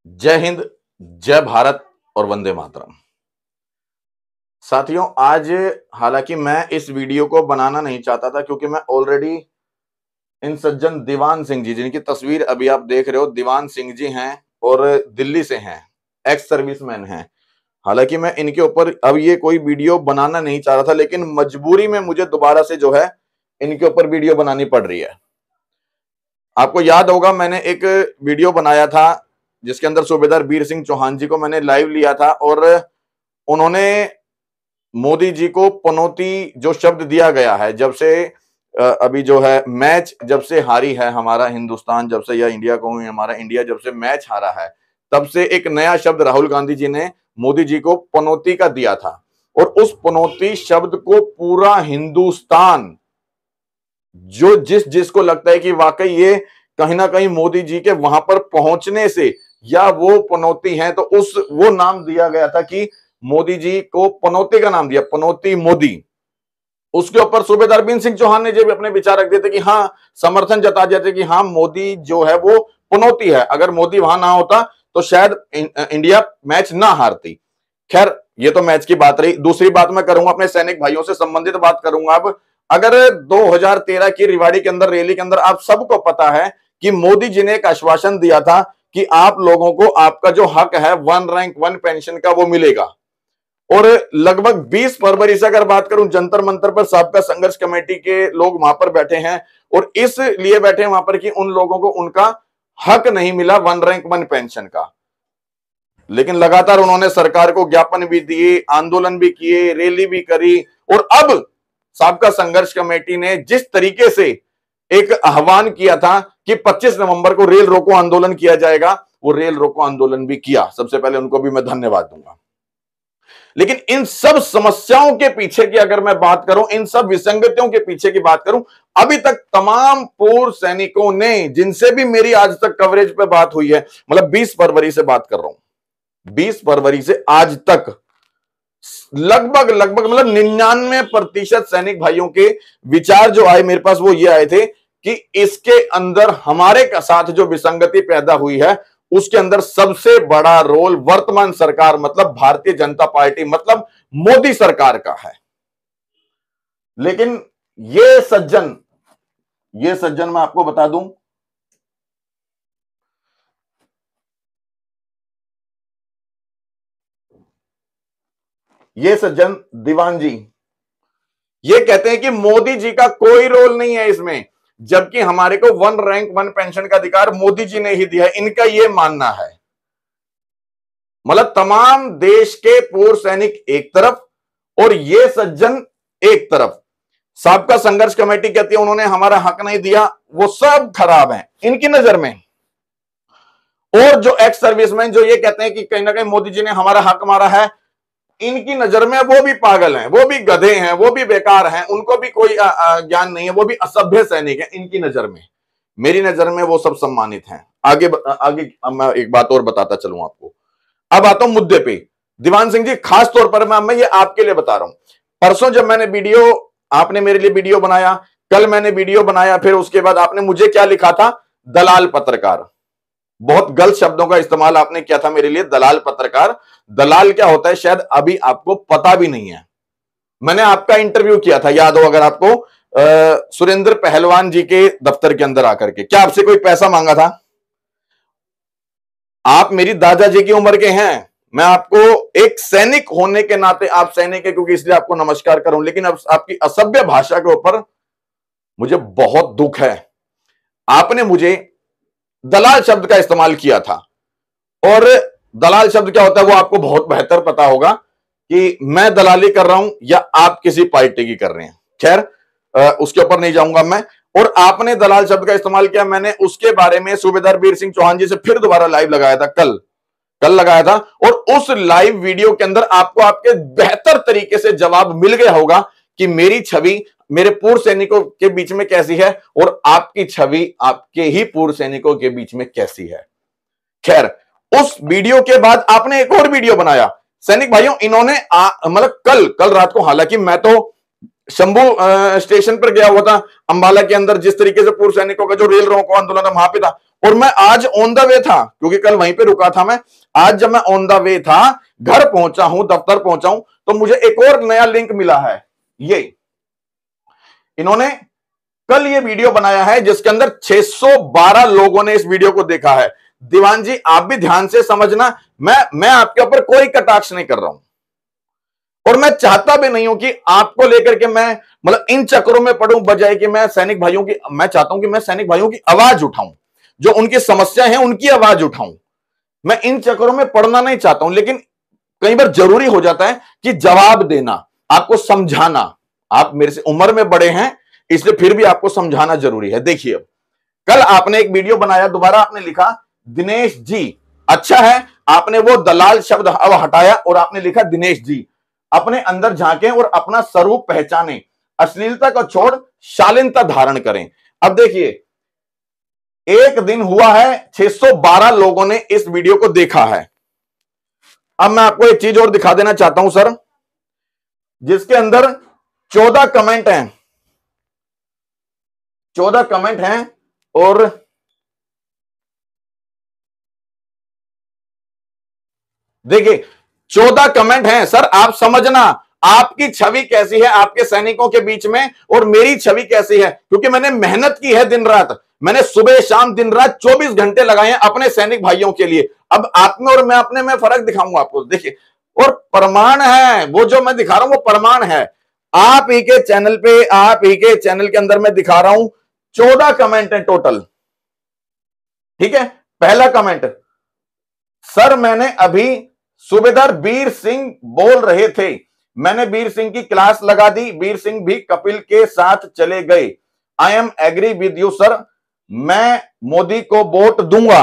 जय हिंद, जय भारत और वंदे मातरम। साथियों, आज हालांकि मैं इस वीडियो को बनाना नहीं चाहता था क्योंकि मैं ऑलरेडी इन सज्जन दीवान सिंह जी, जिनकी तस्वीर अभी आप देख रहे हो, दीवान सिंह जी हैं और दिल्ली से हैं, एक्स सर्विसमैन हैं। हालांकि मैं इनके ऊपर अब ये कोई वीडियो बनाना नहीं चाह रहा था, लेकिन मजबूरी में मुझे दोबारा से जो है इनके ऊपर वीडियो बनानी पड़ रही है। आपको याद होगा, मैंने एक वीडियो बनाया था जिसके अंदर सूबेदार वीर सिंह चौहान जी को मैंने लाइव लिया था और उन्होंने मोदी जी को पनौती जो शब्द दिया गया है, जब से अभी जो है मैच जब से हारी है हमारा हिंदुस्तान, जब से या इंडिया को हमारा इंडिया जब से मैच हारा है, तब से एक नया शब्द राहुल गांधी जी ने मोदी जी को पनौती का दिया था। और उस पनौती शब्द को पूरा हिंदुस्तान, जो जिसको लगता है कि वाकई ये कहीं ना कहीं मोदी जी के वहां पर पहुंचने से या वो पनौती है, तो वो नाम दिया गया था कि मोदी जी को पनौती का नाम दिया, पनौती मोदी। उसके ऊपर सूबेदार वीर सिंह चौहान ने जब अपने विचार रख देते कि हाँ, समर्थन जता देते कि हाँ, मोदी जो है वो पनौती है, अगर मोदी वहां ना होता तो शायद इंडिया मैच ना हारती। खैर, ये तो मैच की बात रही। दूसरी बात मैं करूंगा, अपने सैनिक भाइयों से संबंधित बात करूंगा। अब अगर 2013 की रिवाड़ी के अंदर, रैली के अंदर, आप सबको पता है कि मोदी जी ने एक आश्वासन दिया था कि आप लोगों को आपका जो हक है 1 रैंक 1 पेंशन का वो मिलेगा। और लगभग 20 फरवरी से अगर बात करूं, जंतर मंतर पर साबका संघर्ष कमेटी के लोग वहां पर बैठे हैं और इसलिए बैठे हैं वहां पर कि उन लोगों को उनका हक नहीं मिला 1 रैंक 1 पेंशन का। लेकिन लगातार उन्होंने सरकार को ज्ञापन भी दिए, आंदोलन भी किए, रैली भी करी। और अब साबका संघर्ष कमेटी ने जिस तरीके से एक आह्वान किया था कि 25 नवंबर को रेल रोको आंदोलन किया जाएगा, वो रेल रोको आंदोलन भी किया। सबसे पहले उनको भी मैं धन्यवाद दूंगा। लेकिन इन सब समस्याओं के पीछे की अगर मैं बात करूं, इन सब विसंगतियों के पीछे की बात करूं, अभी तक तमाम पूर्व सैनिकों ने, जिनसे भी मेरी आज तक कवरेज पे बात हुई है, मतलब 20 फरवरी से बात कर रहा हूं, 20 फरवरी से आज तक लगभग मतलब 99% सैनिक भाइयों के विचार जो आए मेरे पास, वो ये आए थे कि इसके अंदर हमारे साथ जो विसंगति पैदा हुई है, उसके अंदर सबसे बड़ा रोल वर्तमान सरकार, मतलब भारतीय जनता पार्टी, मतलब मोदी सरकार का है। लेकिन ये सज्जन मैं आपको बता दूं, ये सज्जन दीवान जी ये कहते हैं कि मोदी जी का कोई रोल नहीं है इसमें, जबकि हमारे को 1 रैंक 1 पेंशन का अधिकार मोदी जी ने ही दिया है। इनका यह मानना है। मतलब तमाम देश के पूर्व सैनिक एक तरफ और ये सज्जन एक तरफ। साबका संघर्ष कमेटी कहती है उन्होंने हमारा हक नहीं दिया, वो सब खराब हैं इनकी नजर में। और जो एक्स सर्विसमैन जो ये कहते हैं कि कहीं ना कहीं मोदी जी ने हमारा हक मारा है, इनकी नजर में वो भी पागल हैं, वो भी गधे हैं, वो भी बेकार हैं, उनको भी कोई ज्ञान नहीं है, वो भी असभ्य सैनिक हैं इनकी नजर में। मेरी नजर में वो सब सम्मानित हैं। आगे मैं एक बात और बताता चलूं आपको। अब आता हूं मुद्दे पे। दीवान सिंह जी, खास तौर पर मैं ये आपके लिए बता रहा हूं। परसों जब मैंने वीडियो, आपने मेरे लिए वीडियो बनाया, कल मैंने वीडियो बनाया, फिर उसके बाद आपने मुझे क्या लिखा था? दलाल पत्रकार। बहुत गलत शब्दों का इस्तेमाल आपने किया था मेरे लिए, दलाल पत्रकार। दलाल क्या होता है शायद अभी आपको पता भी नहीं है। मैंने आपका इंटरव्यू किया था, याद हो अगर आपको, सुरेंद्र पहलवान जी के दफ्तर के अंदर आकर के। क्या आपसे कोई पैसा मांगा था? आप मेरी दादाजी की उम्र के हैं। मैं आपको एक सैनिक होने के नाते, आप सैनिक है क्योंकि इसलिए आपको नमस्कार करूं, लेकिन अब आपकी असभ्य भाषा के ऊपर मुझे बहुत दुख है। आपने मुझे दलाल शब्द का इस्तेमाल किया था, और दलाल शब्द क्या होता है वो आपको बहुत बेहतर पता होगा कि मैं दलाली कर रहा हूं या आप किसी पार्टी की कर रहे हैं। खैर, उसके ऊपर नहीं जाऊंगा मैं। और आपने दलाल शब्द का इस्तेमाल किया, मैंने उसके बारे में सूबेदार वीर सिंह चौहान जी से फिर दोबारा लाइव लगाया था, कल लगाया था। और उस लाइव वीडियो के अंदर आपको आपके बेहतर तरीके से जवाब मिल गया होगा कि मेरी छवि मेरे पूर्व सैनिकों के बीच में कैसी है और आपकी छवि आपके ही पूर्व सैनिकों के बीच में कैसी है। खैर, उस वीडियो के बाद आपने एक और वीडियो बनाया। सैनिक भाइयों, इन्होंने मतलब कल रात को, हालांकि मैं तो शंभू स्टेशन पर गया हुआ था अंबाला के अंदर, जिस तरीके से पूर्व सैनिकों का जो रेल रोको आंदोलन था वहां पे था, और मैं आज ऑन द वे था क्योंकि कल वहीं पे रुका था मैं। आज जब मैं ऑन द वे था, घर पहुंचा हूं, दफ्तर पहुंचा हूं, तो मुझे एक और नया लिंक मिला है। ये इन्होंने कल ये वीडियो बनाया है जिसके अंदर 612 लोगों ने इस वीडियो को देखा है। दीवान जी आप भी ध्यान से समझना, मैं आपके ऊपर कोई कटाक्ष नहीं कर रहा हूं, और मैं चाहता भी नहीं हूं कि आपको लेकर के मैं मतलब इन चक्रों में पड़ूं, बजाय कि मैं सैनिक भाइयों की, मैं चाहता हूं कि मैं सैनिक भाइयों की आवाज उठाऊं, जो उनकी समस्याएं हैं उनकी आवाज उठाऊं। मैं इन चक्रों में पड़ना नहीं चाहता हूं, लेकिन कई बार जरूरी हो जाता है कि जवाब देना, आपको समझाना। आप मेरे से उम्र में बड़े हैं, इसलिए फिर भी आपको समझाना जरूरी है। देखिए, अब कल आपने एक वीडियो बनाया, दोबारा आपने लिखा दिनेश जी, अच्छा है, आपने वो दलाल शब्द अब हटाया और आपने लिखा दिनेश जी। अपने अंदर झांकें और अपना स्वरूप पहचानें, अश्लीलता को छोड़ शालीनता धारण करें। अब देखिए, एक दिन हुआ है, 612 लोगों ने इस वीडियो को देखा है। अब मैं आपको एक चीज और दिखा देना चाहता हूं सर, जिसके अंदर 14 कमेंट हैं, 14 कमेंट हैं, और देखिए 14 कमेंट हैं सर। आप समझना आपकी छवि कैसी है आपके सैनिकों के बीच में, और मेरी छवि कैसी है, क्योंकि मैंने मेहनत की है दिन रात, मैंने सुबह शाम दिन रात 24 घंटे लगाए हैं अपने सैनिक भाइयों के लिए। अब आप में और मैं अपने में फर्क दिखाऊंगा आपको, देखिए, और प्रमाण है वो जो मैं दिखा रहा हूं, वो प्रमाण है। आप ही के चैनल पे, आप ही के चैनल के अंदर मैं दिखा रहा हूं, 14 कमेंट है टोटल। ठीक है, पहला कमेंट, सर मैंने अभी, सूबेदार वीर सिंह बोल रहे थे, मैंने वीर सिंह की क्लास लगा दी, वीर सिंह भी कपिल के साथ चले गए। I am agree with you sir, मैं मोदी को वोट दूंगा,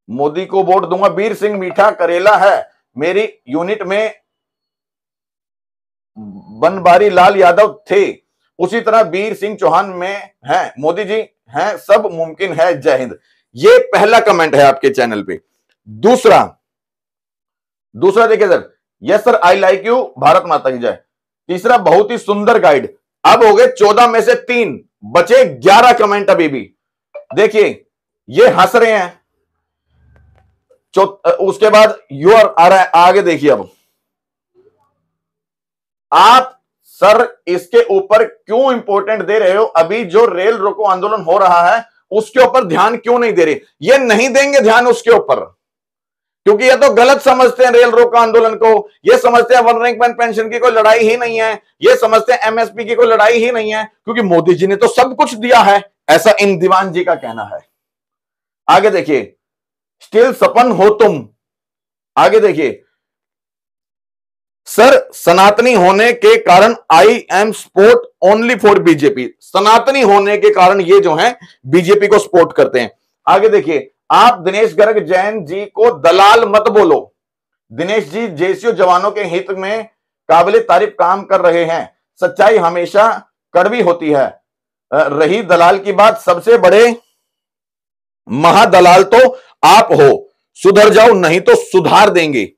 मोदी को वोट दूंगा। वीर सिंह मीठा करेला है, मेरी यूनिट में बनबारी लाल यादव थे, उसी तरह वीर सिंह चौहान में हैं, मोदी जी हैं, सब मुमकिन है, जय हिंद। ये पहला कमेंट है आपके चैनल पे। दूसरा देखिए sir, yes sir I like you, Bharat माता की जय। तीसरा, बहुत ही सुंदर गाइड। अब हो गए 14 में से 3, बचे 11 कमेंट अभी भी। देखिए ये हंस रहे हैं, उसके बाद यू आर आ रहा है आगे। देखिए अब आप सर इसके ऊपर क्यों इंपॉर्टेंट दे रहे हो, अभी जो रेल रोको आंदोलन हो रहा है उसके ऊपर ध्यान क्यों नहीं दे रहे। ये नहीं देंगे ध्यान उसके ऊपर, क्योंकि ये तो गलत समझते हैं रेल रोको आंदोलन को, ये समझते हैं वन रैंक वन पेंशन की कोई लड़ाई ही नहीं है, ये समझते हैं एमएसपी की कोई लड़ाई ही नहीं है, क्योंकि मोदी जी ने तो सब कुछ दिया है, ऐसा इन दीवान जी का कहना है। आगे देखिए, स्टिल सपन हो तुम। आगे देखिए, सर सनातनी होने के कारण I am support only for BJP, सनातनी होने के कारण ये जो है बीजेपी को सपोर्ट करते हैं। आगे देखिए, आप दिनेश गर्ग जैन जी को दलाल मत बोलो, दिनेश जी जेसीओ जवानों के हित में काबिल तारीफ काम कर रहे हैं, सच्चाई हमेशा कड़वी होती है। रही दलाल की बात, सबसे बड़े महादलाल तो आप हो, सुधर जाओ नहीं तो सुधार देंगे।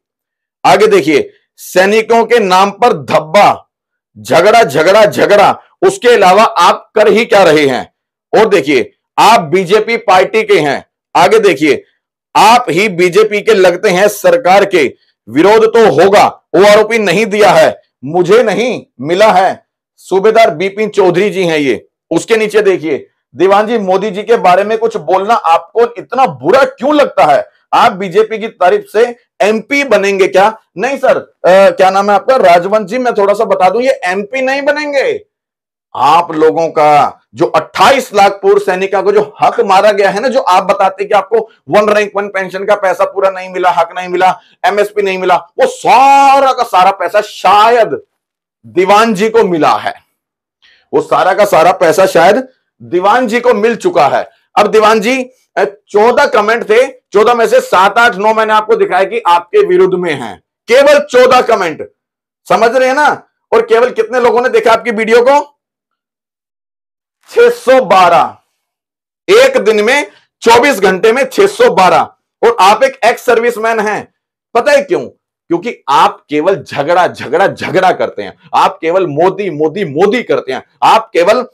आगे देखिए, सैनिकों के नाम पर धब्बा, झगड़ा झगड़ा झगड़ा, उसके अलावा आप कर ही क्या रहे हैं। और देखिए, आप बीजेपी पार्टी के हैं। आगे देखिए, आप ही बीजेपी के लगते हैं, सरकार के विरोध तो होगा, ओआरओपी नहीं दिया है, मुझे नहीं मिला है, सूबेदार बिपिन चौधरी जी हैं ये। उसके नीचे देखिए, दीवान जी मोदी जी के बारे में कुछ बोलना आपको इतना बुरा क्यों लगता है, आप बीजेपी की तारीफ से एमपी बनेंगे क्या। नहीं सर, क्या नाम है आपका, राजवंश जी, मैं थोड़ा सा बता दूं, ये एमपी नहीं बनेंगे। आप लोगों का जो 28 लाख पूर्व सैनिका को जो हक मारा गया है ना, जो आप बताते कि आपको वन रैंक वन पेंशन का पैसा पूरा नहीं मिला, हक नहीं मिला, एमएसपी नहीं मिला, वो सारा का सारा पैसा शायद दीवान जी को मिला है, वो सारा का सारा पैसा शायद दीवान जी को मिल चुका है। अब दीवान जी 14 कमेंट थे, 14 में से 7, 8, 9 मैंने आपको दिखाया कि आपके विरुद्ध में हैं, केवल 14 कमेंट, समझ रहे हैं ना। और केवल कितने लोगों ने देखा आपकी वीडियो को, 612, एक दिन में 24 घंटे में 612। और आप एक एक्स सर्विसमैन हैं, पता है क्यों, क्योंकि आप केवल झगड़ा झगड़ा झगड़ा करते हैं, आप केवल मोदी मोदी मोदी करते हैं, आप केवल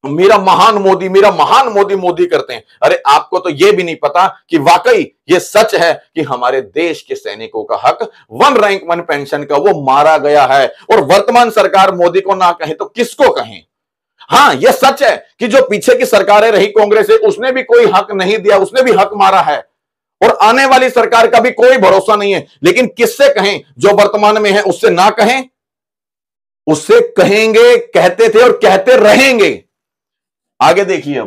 मेरा महान मोदी मेरा महान मोदी मोदी करते हैं। अरे आपको तो यह भी नहीं पता कि वाकई यह सच है कि हमारे देश के सैनिकों का हक 1 रैंक 1 पेंशन का वो मारा गया है, और वर्तमान सरकार मोदी को ना कहे तो किसको कहें। हां, यह सच है कि जो पीछे की सरकारें रही कांग्रेस से, उसने भी कोई हक नहीं दिया, उसने भी हक मारा है, और आने वाली सरकार का भी कोई भरोसा नहीं है। लेकिन किससे कहें? जो वर्तमान में है उससे ना कहें? उससे कहेंगे, कहते थे और कहते रहेंगे। आगे देखिए,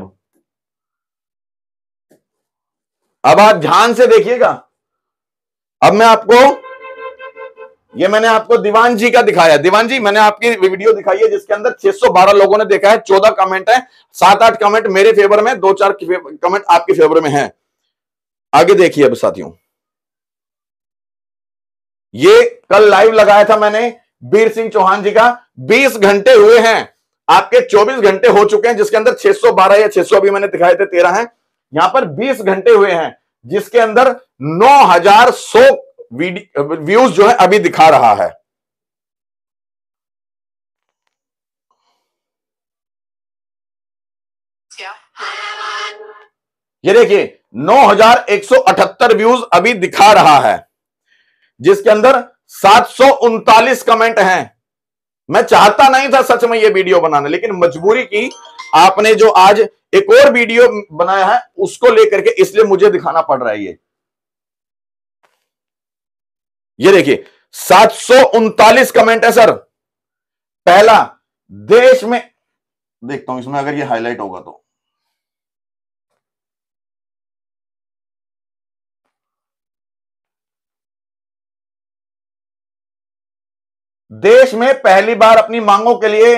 अब आप ध्यान से देखिएगा। अब मैं आपको, ये मैंने आपको दीवान जी का दिखाया। दीवान जी, मैंने आपकी वीडियो दिखाई है जिसके अंदर 612 लोगों ने देखा है, 14 कमेंट है, 7-8 कमेंट मेरे फेवर में, 2-4 कमेंट आपके फेवर में है। आगे देखिए अब साथियों, ये कल लाइव लगाया था मैंने वीर सिंह चौहान जी का, 20 घंटे हुए हैं, आपके 24 घंटे हो चुके हैं, जिसके अंदर 612 या 600 अभी मैंने दिखाए थे, 13 हैं, यहां पर 20 घंटे हुए हैं, जिसके अंदर 9100 व्यूज जो है अभी दिखा रहा है। ये देखिए 9178 व्यूज अभी दिखा रहा है, जिसके अंदर 739 कमेंट हैं। मैं चाहता नहीं था सच में ये वीडियो बनाना, लेकिन मजबूरी की, आपने जो आज एक और वीडियो बनाया है उसको लेकर के, इसलिए मुझे दिखाना पड़ रहा है। ये देखिए 739 कमेंट है सर। पहला, देश में, देखता हूं इसमें अगर ये हाईलाइट होगा तो, देश में पहली बार अपनी मांगों के लिए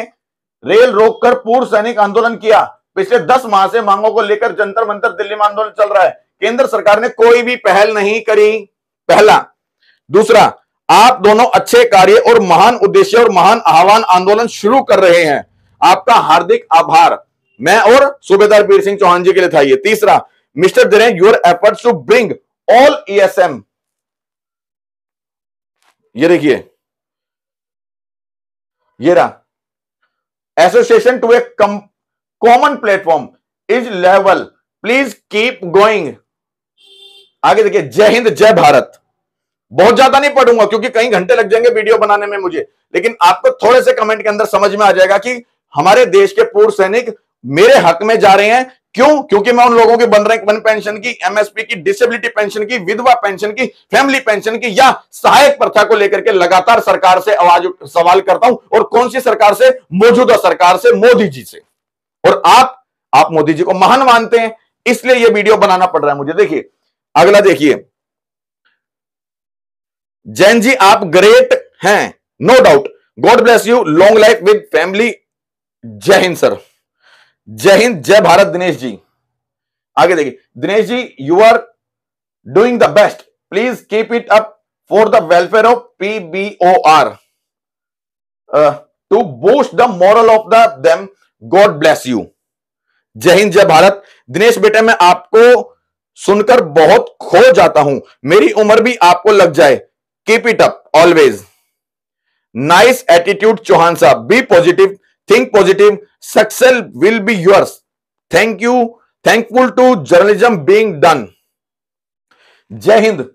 रेल रोककर पूर्व सैनिक आंदोलन किया। पिछले 10 माह से मांगों को लेकर जंतर मंतर दिल्ली में आंदोलन चल रहा है, केंद्र सरकार ने कोई भी पहल नहीं करी। पहला। दूसरा, आप दोनों अच्छे कार्य और महान उद्देश्य और महान आह्वान आंदोलन शुरू कर रहे हैं, आपका हार्दिक आभार मैं और सूबेदार वीर सिंह चौहान जी के लिए था ये। तीसरा, mister Dinesh, your efforts to bring all ESM, ये देखिए, ये रहा, association to a common platform is level, please keep going. आगे देखिए, जय हिंद जय भारत। बहुत ज्यादा नहीं पढ़ूंगा क्योंकि कई घंटे लग जाएंगे वीडियो बनाने में मुझे, लेकिन आपको थोड़े से कमेंट के अंदर समझ में आ जाएगा कि हमारे देश के पूर्व सैनिक मेरे हक में जा रहे हैं। क्यों? क्योंकि मैं उन लोगों की 1 रैंक 1 पेंशन की, एमएसपी की, डिसेबिलिटी पेंशन की, विधवा पेंशन की, फैमिली पेंशन की या सहायक प्रथा को लेकर के लगातार सरकार से सवाल करता हूं। और कौन सी सरकार से? मौजूदा सरकार से, मोदी जी से। और आप मोदी जी को महान मानते हैं, इसलिए यह वीडियो बनाना पड़ रहा है मुझे। देखिए अगला, देखिए, जैन जी आप ग्रेट हैं, no doubt, God bless you, long life with family, जय हिंद सर, जय हिंद जय भारत। दिनेश जी, आगे देखिए, Dinesh ji you are doing the best, please keep it up for the welfare of PBOR, to boost the morale of the them, God bless you, Jai Hind जय भारत। दिनेश बेटे, मैं आपको सुनकर बहुत खो जाता हूं, मेरी उम्र भी आपको लग जाए, keep it up always, nice attitude Chauhan sahab, be positive, think positive, success will be yours, thank you, thankful to journalism being done, Jai Hind.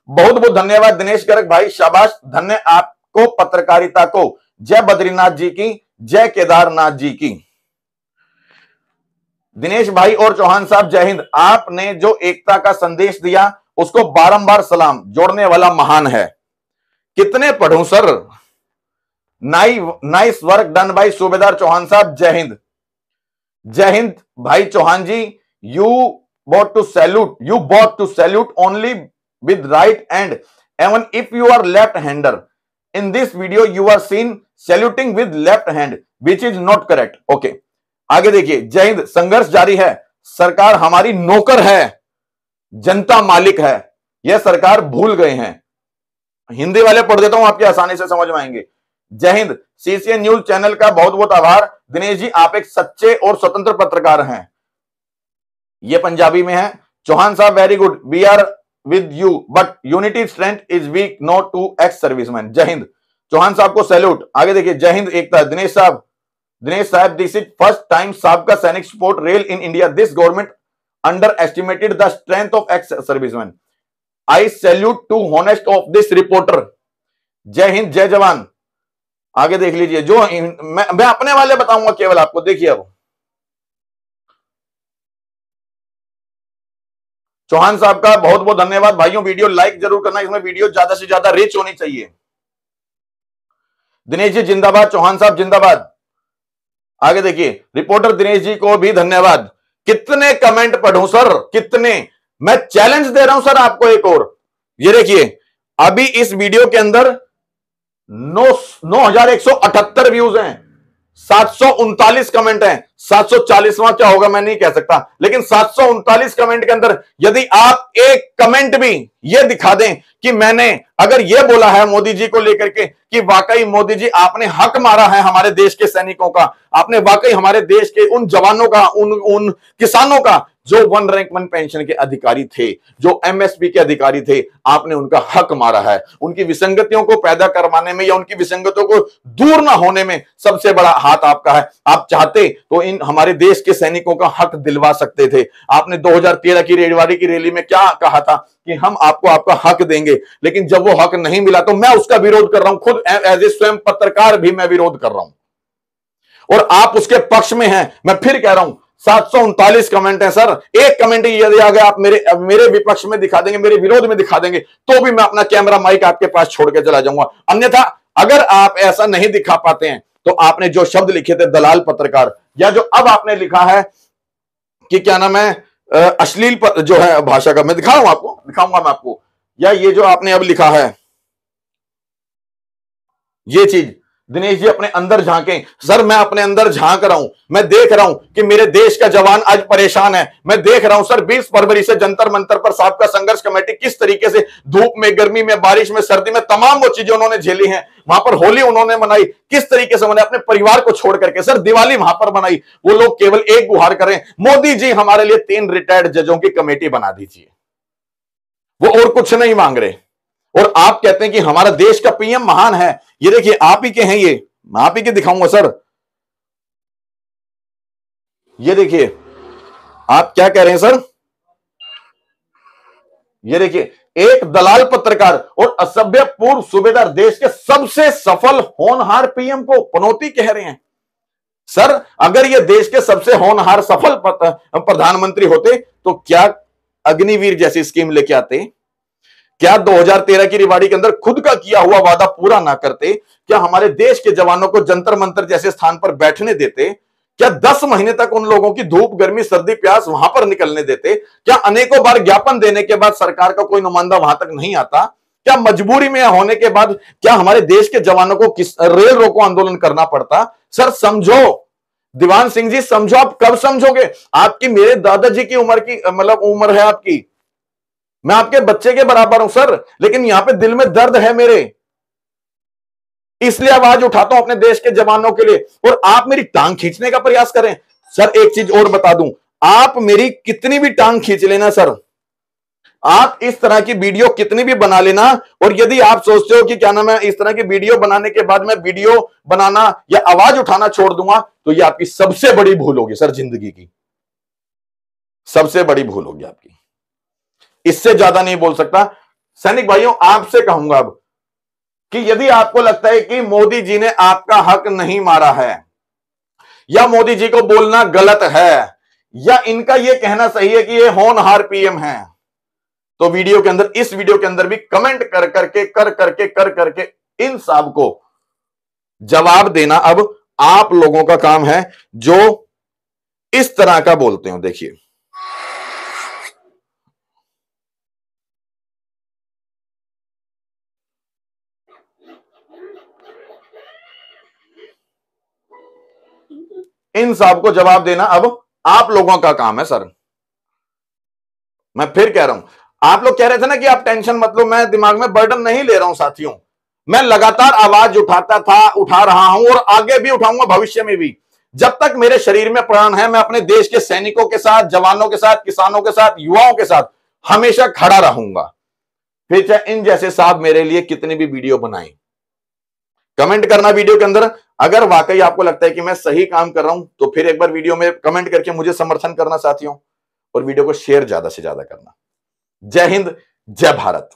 बहुत बहुत धन्यवाद दिनेश गर्ग भाई, शाबाश, धन्य आपको पत्रकारिता को, जय बद्रीनाथ जी की, जय केदारनाथ जी की। दिनेश भाई और चौहान साहब जय हिंद, आपने जो एकता का संदेश दिया उसको बारंबार सलाम, जोड़ने वाला महान है। कितने पढ़ूं sir? Nice work done by subedar Chauhan sahab, Jai Hind, Jai Hind भाई Chauhan ji. You bought to salute only with right hand, even if you are left hander, in this video you are seen saluting with left hand which is not correct. okay, आगे देखिए, जय हिंद, संघर्ष जारी है, सरकार हमारी नौकर है, जनता मालिक है, यह सरकार भूल गए हैं। हिंदी वाले पढ़ देता हूं, आपके आसानी से समझ में आएंगे। जय हिंद, CCN न्यूज चैनल का बहुत बहुत आभार। दिनेश जी आप एक सच्चे और स्वतंत्र पत्रकार हैं, यह पंजाबी में है। चौहान साहब very good, we are with you, but unity strength is weak, not to ex-servicemen. जय हिंद। चौहान साहब को सैल्यूट। आगे देखिए, जय हिंद एकता। दिनेश साहब, दिस इज फर्स्ट टाइम सबका सैनिक support rail in India. This government underestimated the strength of ex serviceman. I salute to honest of this reporter. जय हिंद, जय जवान। आगे देख लीजिए, जो मैं अपने वाले बताऊंगा केवल आपको। देखिए, अब चौहान साहब का बहुत बहुत धन्यवाद। भाइयों, वीडियो लाइक जरूर करना, इसमें वीडियो ज्यादा से ज्यादा रिच होनी चाहिए। दिनेश जी जिंदाबाद, चौहान साहब जिंदाबाद। आगे देखिए, रिपोर्टर दिनेश जी को भी धन्यवाद। कितने कमेंट पढ़ूं सर, कितने? मैं चैलेंज दे रहा हूं सर आपको एक और। ये देखिए, अभी इस वीडियो के अंदर 9,178 व्यूज हैं, 739 कमेंट हैं। 740वां क्या होगा मैं नहीं कह सकता, लेकिन 739 कमेंट के अंदर यदि आप एक कमेंट भी ये दिखा दें कि मैंने अगर ये बोला है मोदी जी को लेकर के कि वाकई मोदी जी आपने हक मारा है हमारे देश के सैनिकों का, आपने वाकई हमारे देश के उन जवानों का, उन किसानों का जो 1 रैंक 1 पेंशन के अधिकारी थे, जो एमएसपी के अधिकारी थे, आपने उनका हक मारा है। उनकी विसंगतियों को पैदा करवाने में या उनकी विसंगतियों को दूर ना होने में सबसे बड़ा हाथ आपका है। आप चाहते तो इन हमारे देश के सैनिकों का हक दिलवा सकते थे। आपने 2013 की रेवाड़ी की रैली में क्या कहा था कि हम आपको आपका हक देंगे, लेकिन जब वो हक नहीं मिला तो मैं उसका विरोध कर रहा हूं। खुद एज ए स्वयं पत्रकार भी मैं विरोध कर रहा हूं और आप उसके पक्ष में हैं। मैं फिर कह रहा हूं, 739 कमेंट है सर। एक कमेंट यदि आ गया आप मेरे विपक्ष में दिखा देंगे, मेरे विरोध में दिखा देंगे, तो भी मैं अपना कैमरा माइक आपके पास छोड़ के चला जाऊंगा। अन्यथा अगर आप ऐसा नहीं दिखा पाते हैं तो आपने जो शब्द लिखे थे दलाल पत्रकार, या जो अब आपने लिखा है कि क्या नाम है अश्लील जो है भाषा का, मैं दिखाऊंगा मैं आपको, या ये जो आपने अब लिखा है ये चीज, दिनेश जी अपने अंदर झांकें। सर मैं अपने अंदर झांक रहा हूं, मैं देख रहा हूं कि मेरे देश का जवान आज परेशान है। मैं देख रहा हूं सर 20 फरवरी से जंतर मंतर पर सबका संघर्ष कमेटी किस तरीके से धूप में, गर्मी में, बारिश में, सर्दी में तमाम वो चीजें उन्होंने झेली हैं। वहां पर होली उन्होंने मनाई, किस तरीके से उन्होंने अपने परिवार को छोड़ करके सर दिवाली वहां पर मनाई। वो लोग केवल एक गुहार करें, मोदी जी हमारे लिए 3 रिटायर्ड जजों की कमेटी बना दीजिए। वो और कुछ नहीं मांग रहे। और आप कहते हैं कि हमारा देश का पीएम महान है। ये देखिए आप ही के हैं, ये मैं आप ही के दिखाऊंगा सर। ये देखिए आप क्या कह रहे हैं सर। ये देखिए एक दलाल पत्रकार और असभ्य पूर्व सूबेदार देश के सबसे सफल होनहार पीएम को पनौती कह रहे हैं। सर अगर ये देश के सबसे होनहार सफल प्रधानमंत्री होते तो क्या अग्निवीर जैसी स्कीम लेके आते? क्या 2013 की रेवाड़ी के अंदर खुद का किया हुआ वादा पूरा ना करते? क्या हमारे देश के जवानों को जंतर मंतर जैसे स्थान पर बैठने देते? क्या 10 महीने तक उन लोगों की धूप, गर्मी, सर्दी, प्यास वहां पर निकलने देते? क्या अनेकों बार ज्ञापन देने के बाद सरकार का कोई नुमाइंदा वहां तक नहीं आता? क्या मजबूरी में होने के बाद क्या हमारे देश के जवानों को रेल रोको आंदोलन करना पड़ता? सर समझो, दीवान सिंह जी समझो। आप कब समझोगे? आपकी मेरे दादाजी की उम्र की उम्र है आपकी, मैं आपके बच्चे के बराबर हूं सर, लेकिन यहां पे दिल में दर्द है मेरे, इसलिए आवाज उठाता हूं अपने देश के जवानों के लिए। और आप मेरी टांग खींचने का प्रयास करें। सर एक चीज और बता दूं, आप मेरी कितनी भी टांग खींच लेना सर, आप इस तरह की वीडियो कितनी भी बना लेना, और यदि आप सोचते हो कि क्या नाम है इस तरह की वीडियो बनाने के बाद मैं वीडियो बनाना या आवाज उठाना छोड़ दूंगा, तो यह आपकी सबसे बड़ी भूल होगी सर, जिंदगी की सबसे बड़ी भूल होगी आपकी। इससे ज्यादा नहीं बोल सकता। सैनिक भाइयों आपसे कहूंगा अब कि यदि आपको लगता है कि मोदी जी ने आपका हक नहीं मारा है, या मोदी जी को बोलना गलत है, या इनका यह कहना सही है कि ये होनहार पीएम है, तो वीडियो के अंदर, इस वीडियो के अंदर भी कमेंट कर करके इन सब को जवाब देना अब आप लोगों का काम है जो इस तरह का बोलते हो। देखिए इन सब को जवाब देना अब आप लोगों का काम है सर। मैं फिर कह रहा हूं, आप लोग कह रहे थे ना कि आप टेंशन मत लो, मैं दिमाग में बर्डन नहीं ले रहा हूं साथियों। मैं लगातार आवाज उठाता था, उठा रहा हूं और आगे भी उठाऊंगा, भविष्य में भी। जब तक मेरे शरीर में प्राण है मैं अपने देश के सैनिकों के साथ, जवानों के साथ, किसानों के साथ, युवाओं के साथ हमेशा खड़ा रहूंगा, फिर चाहे इन जैसे साहब मेरे लिए कितनी भी वीडियो बनाएं। कमेंट करना वीडियो के अंदर, अगर वाकई आपको लगता है कि मैं सही काम कर रहा हूं तो फिर एक बार वीडियो में कमेंट करके मुझे समर्थन करना साथियों, और वीडियो को शेयर ज्यादा से ज्यादा करना। जय हिंद, जय भारत।